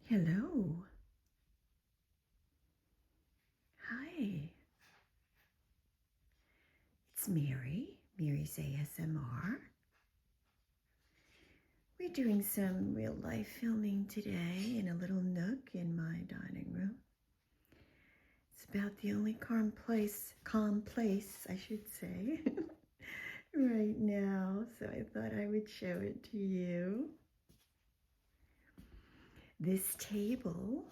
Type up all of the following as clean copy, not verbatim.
Hello. Hi. It's Mary's ASMR. We're doing some real life filming today in a little nook in my dining room. It's about the only calm place, I should say, right now. So I thought I would show it to you. This table,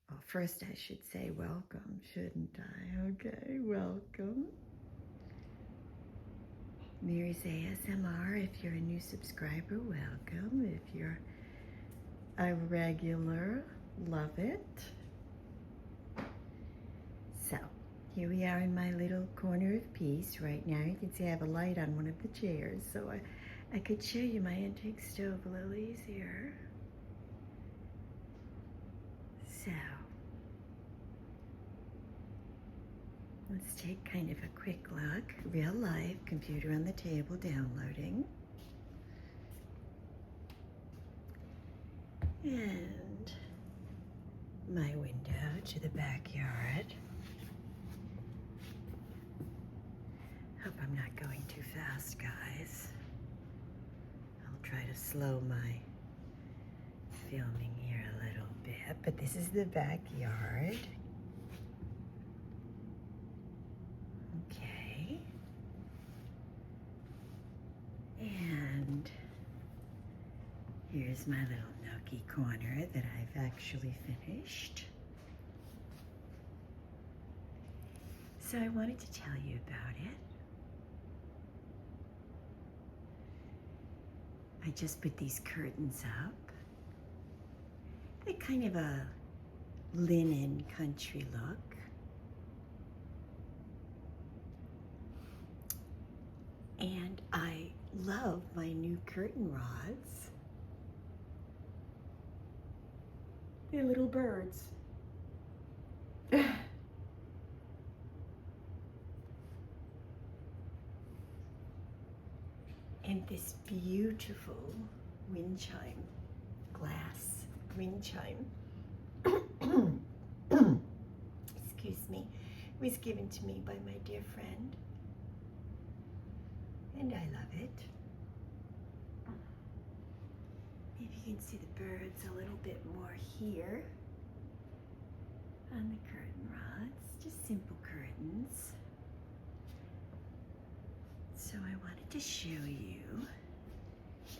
well, first I should say welcome, shouldn't I? Okay, welcome. Mary's ASMR. If you're a new subscriber, welcome. If you're a regular, love it. So, here we are in my little corner of peace right now. You can see I have a light on one of the chairs, so I could show you my antique stove a little easier. So, let's take kind of a quick look. Real life, computer on the table, downloading. And my window to the backyard. Hope I'm not going too fast, guys. I'll try to slow my filming here a little bit, but this is the backyard. Okay. And here's my little nookie corner that I've actually finished. So I wanted to tell you about it. I just put these curtains up. They're kind of a linen country look. And I love my new curtain rods. They're little birds. And this beautiful wind chime, glass wind chime, excuse me, was given to me by my dear friend. And I love it. Maybe you can see the birds a little bit more here on the curtain rods, just simple curtains. So I wanted to show you,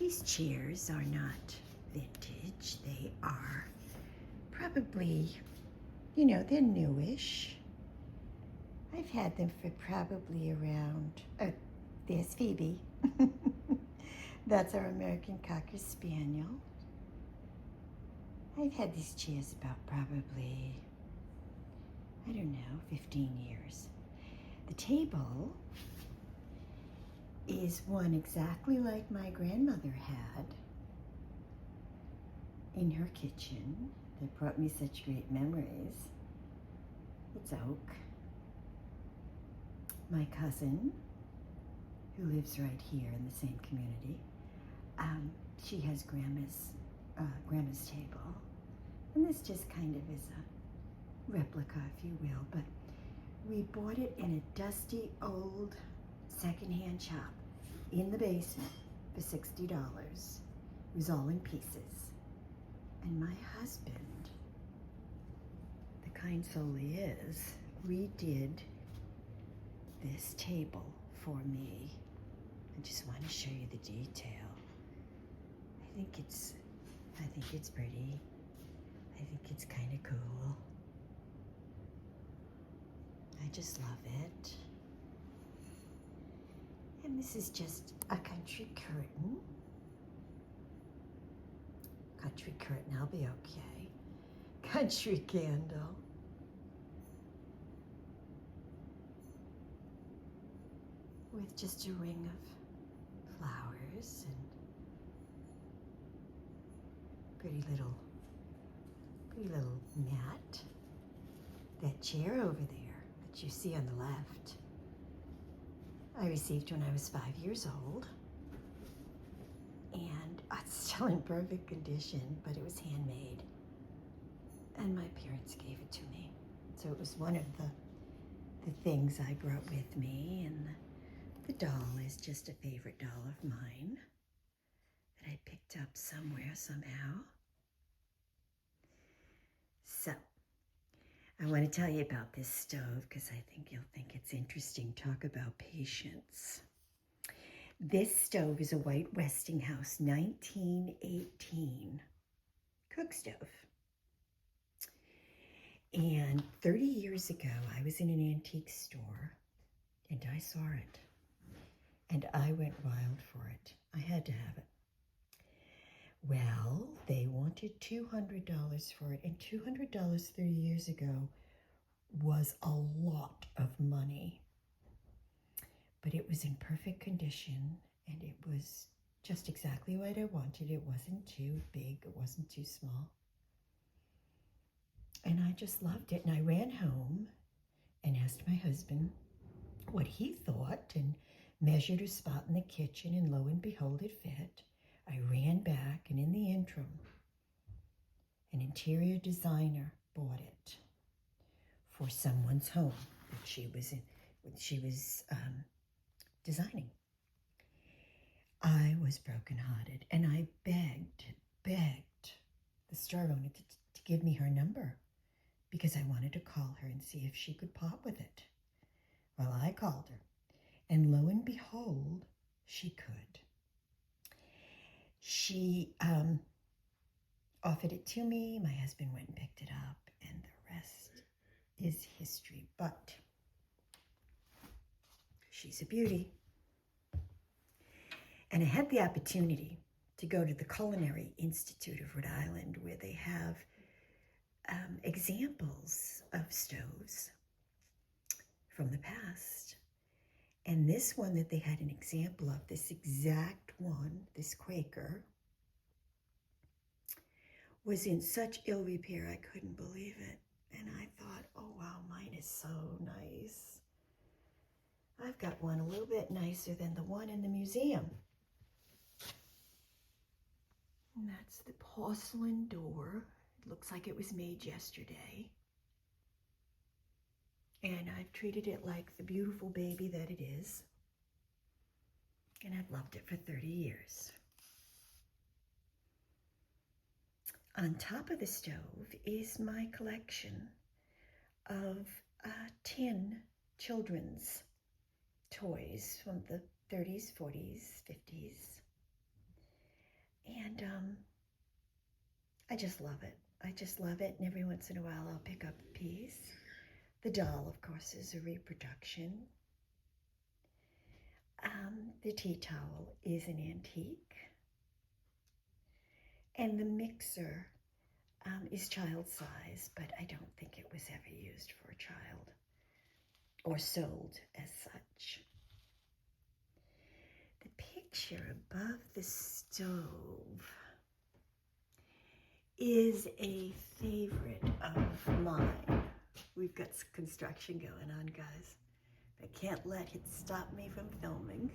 these chairs are not vintage. They are probably, they're newish. I've had them for probably around, there's Phoebe. That's our American Cocker Spaniel. I've had these chairs about probably, 15 years. The table is one exactly like my grandmother had in her kitchen that brought me such great memories. It's oak. My cousin, who lives right here in the same community, she has grandma's table, and this just kind of is a replica, if you will, but we bought it in a dusty old secondhand shop in the basement for $60. It was all in pieces. And my husband, the kind soul he is, redid this table for me. I just want to show you the detail. I think it's pretty. I think it's kind of cool. I just love it. And this is just a country curtain. Country curtain, I'll be okay. Country candle. With just a ring of flowers and pretty little mat. That chair over there that you see on the left, I received when I was 5 years old. And it's still in perfect condition, but it was handmade. And my parents gave it to me. So it was one of the things I brought with me, and the doll is just a favorite doll of mine that I picked up somewhere, somehow. So, I want to tell you about this stove because I think you'll think it's interesting. Talk about patience. This stove is a white Westinghouse 1918 cook stove. And 30 years ago, I was in an antique store and I saw it. And I went wild for it. I had to have it. Well, they wanted $200 for it, and $200 30 years ago was a lot of money. But it was in perfect condition, and it was just exactly what I wanted. It wasn't too big, it wasn't too small. And I just loved it, and I ran home and asked my husband what he thought and measured a spot in the kitchen, and lo and behold, it fit. I ran back, and in the interim, an interior designer bought it for someone's home that she was designing. I was brokenhearted, and I begged the store owner to give me her number because I wanted to call her and see if she could part with it. Well, I called her, and lo and behold, she could. She offered it to me. My husband went and picked it up, and the rest is history. But she's a beauty. And I had the opportunity to go to the Culinary Institute of Rhode Island, where they have examples of stoves from the past. And this one that they had an example of, this exact one, this Quaker, was in such ill repair I couldn't believe it. And I thought, oh wow, mine is so nice. I've got one a little bit nicer than the one in the museum. And that's the porcelain door. It looks like it was made yesterday. And I've treated it like the beautiful baby that it is. And I've loved it for 30 years. On top of the stove is my collection of 10 children's toys from the 30s, 40s, 50s. And I just love it. I just love it. And every once in a while I'll pick up a piece. The doll, of course, is a reproduction. The tea towel is an antique. And the mixer is child size, but I don't think it was ever used for a child or sold as such. The picture above the stove is a favorite of mine. We've got construction going on, guys. I can't let it stop me from filming.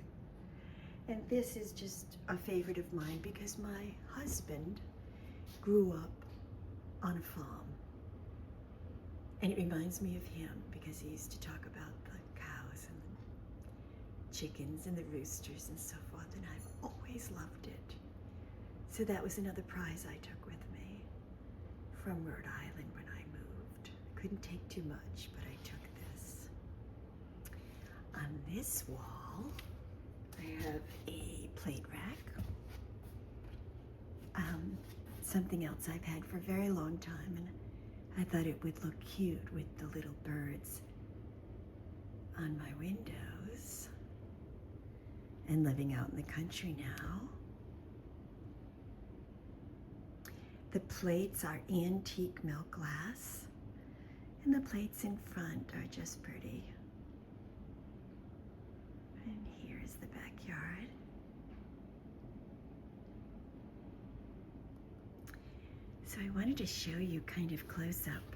And this is just a favorite of mine because my husband grew up on a farm. And it reminds me of him because he used to talk about the cows and the chickens and the roosters and so forth, and I've always loved it. So that was another prize I took with me from Rhode Island when I moved. Couldn't take too much, but I took this. On this wall, I have a plate rack. Something else I've had for a very long time, and I thought it would look cute with the little birds on my windows. And living out in the country now. The plates are antique milk glass, and the plates in front are just pretty. And here's the backyard. So I wanted to show you kind of close up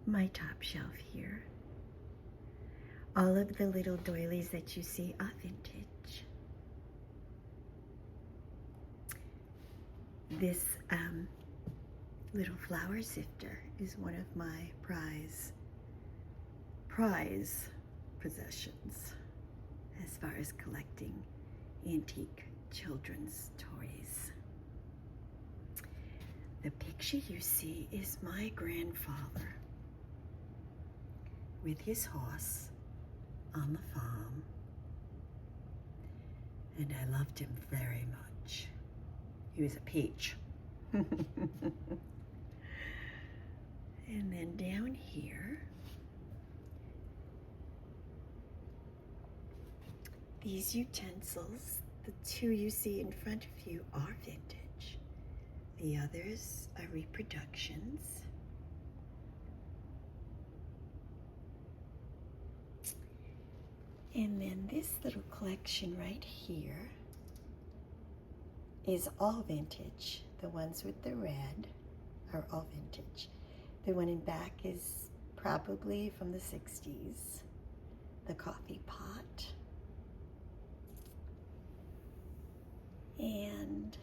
my top shelf here. All of the little doilies that you see are vintage. This little flower sifter is one of my prize possessions as far as collecting antique children's toys. The picture you see is my grandfather with his horse on the farm, and I loved him very much. He was a peach. And then down here, these utensils, the two you see in front of you, are vintage. The others are reproductions. And then this little collection right here is all vintage. The ones with the red are all vintage. The one in back is probably from the 60s. The coffee pot. And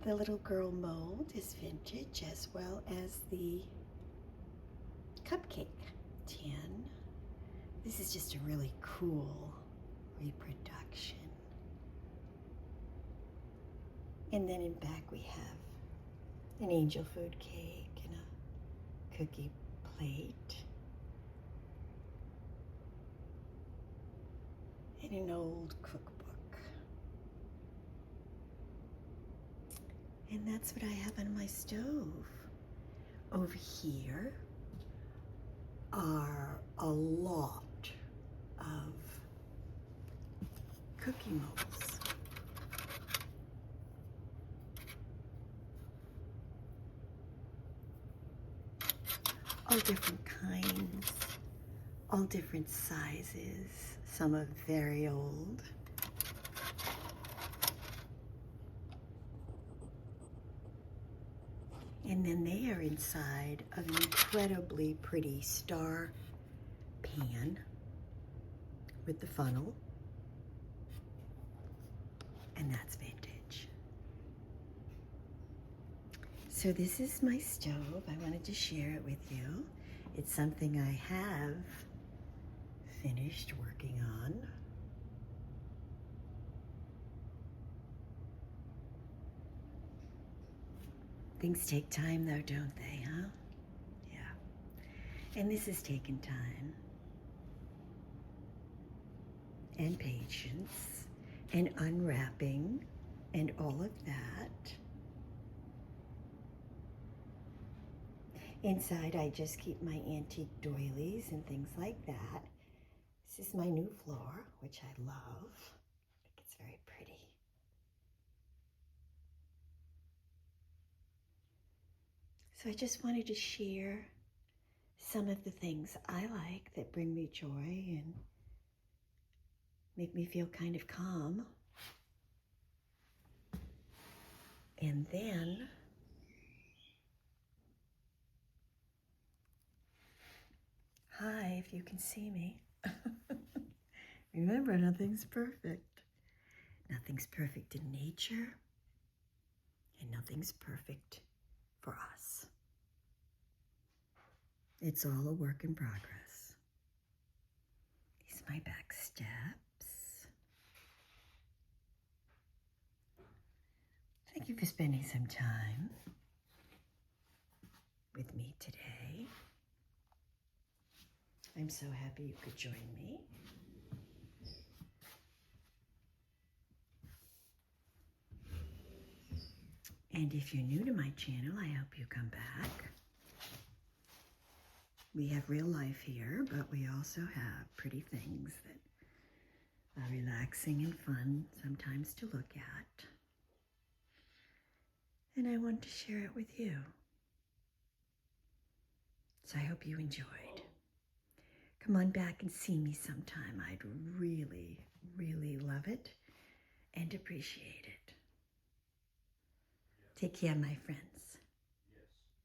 the little girl mold is vintage, as well as the cupcake tin. This is just a really cool reproduction. And then in back we have an angel food cake and a cookie plate. And an old cookbook. And that's what I have on my stove. Over here are a lot of cookie molds. All different kinds, all different sizes. Some are very old. And then they are inside of an incredibly pretty star pan with the funnel. And that's vintage. So this is my stove. I wanted to share it with you. It's something I have finished working on. Things take time though, don't they, huh? Yeah. And this has taken time and patience and unwrapping and all of that. Inside, I just keep my antique doilies and things like that. This is my new floor, which I love. I think it's very pretty. So I just wanted to share some of the things I like that bring me joy and make me feel kind of calm. And then hi, if you can see me. Remember, nothing's perfect. Nothing's perfect in nature, and nothing's perfect for us. It's all a work in progress. These are my back steps. Thank you for spending some time with me today. I'm so happy you could join me. And if you're new to my channel, I hope you come back. We have real life here, but we also have pretty things that are relaxing and fun sometimes to look at. And I want to share it with you. So I hope you enjoyed. Come on back and see me sometime. I'd really, really love it and appreciate it. Take care, my friends.